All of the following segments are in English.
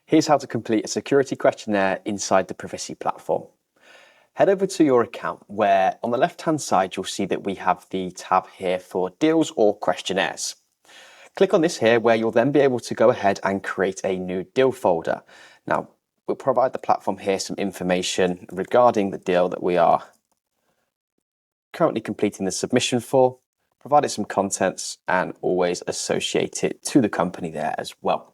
Here's how to complete a security questionnaire inside the Privasee platform. Head over to your account where on the left-hand side, you'll see that we have the tab here for deals or questionnaires. Click on this here where you'll then be able to go ahead and create a new deal folder. Now, we'll provide the platform here some information regarding the deal that we are currently completing the submission for, provide it some contents and always associate it to the company there as well.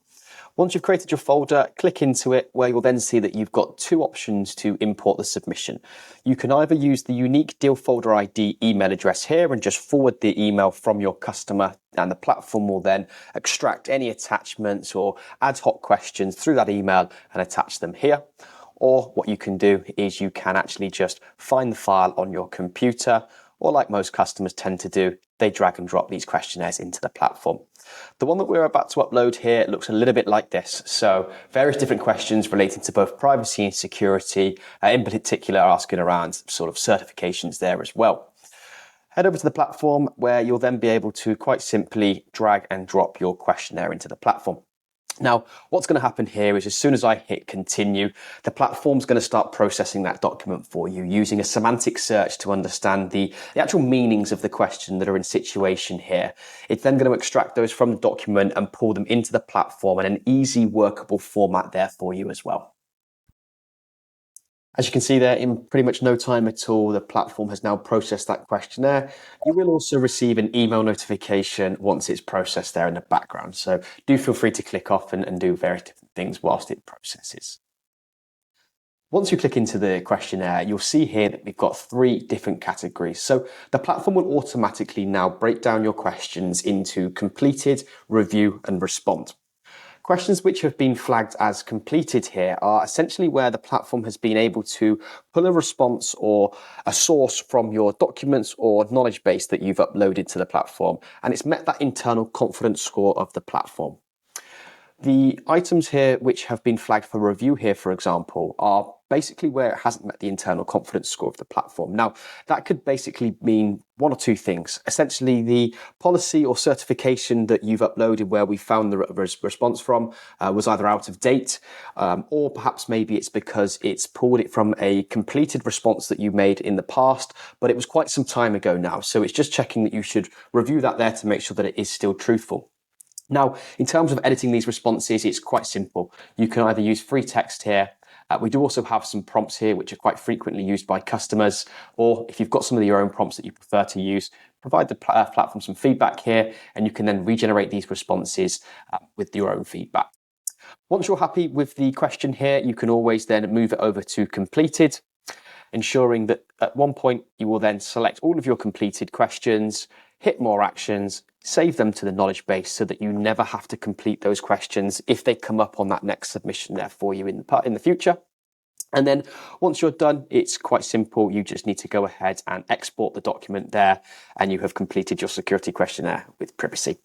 Once you've created your folder, click into it where you'll then see that you've got two options to import the submission. You can either use the unique deal folder ID email address here and just forward the email from your customer, and the platform will then extract any attachments or ad hoc questions through that email and attach them here. Or what you can do is you can actually just find the file on your computer, or like most customers tend to do, they drag and drop these questionnaires into the platform. The one that we're about to upload here looks a little bit like this. So various different questions relating to both privacy and security, in particular asking around sort of certifications there as well. Head over to the platform where you'll then be able to quite simply drag and drop your questionnaire into the platform. Now, what's going to happen here is as soon as I hit continue, the platform's going to start processing that document for you using a semantic search to understand the actual meanings of the question that are in situation here. It's then going to extract those from the document and pull them into the platform in an easy workable format there for you as well. As you can see there, in pretty much no time at all, the platform has now processed that questionnaire. You will also receive an email notification once it's processed there in the background. So do feel free to click off and do various different things whilst it processes. Once you click into the questionnaire, you'll see here that we've got 3 different categories. So the platform will automatically now break down your questions into completed, review, and respond. Questions which have been flagged as completed here are essentially where the platform has been able to pull a response or a source from your documents or knowledge base that you've uploaded to the platform, and it's met that internal confidence score of the platform. The items here which have been flagged for review here, for example, are basically where it hasn't met the internal confidence score of the platform. Now, that could basically mean one or two things. Essentially, the policy or certification that you've uploaded where we found the response from was either out of date, or perhaps maybe it's because it's pulled it from a completed response that you made in the past, but it was quite some time ago now. So it's just checking that you should review that there to make sure that it is still truthful. Now, in terms of editing these responses, it's quite simple. You can either use free text here. We do also have some prompts here, which are quite frequently used by customers. Or if you've got some of your own prompts that you prefer to use, provide the platform some feedback here, and you can then regenerate these responses with your own feedback. Once you're happy with the question here, you can always then move it over to completed, ensuring that at one point you will then select all of your completed questions, hit more actions, save them to the knowledge base so that you never have to complete those questions if they come up on that next submission there for you in the future. And then once you're done, it's quite simple. You just need to go ahead and export the document there, and you have completed your security questionnaire with Privasee.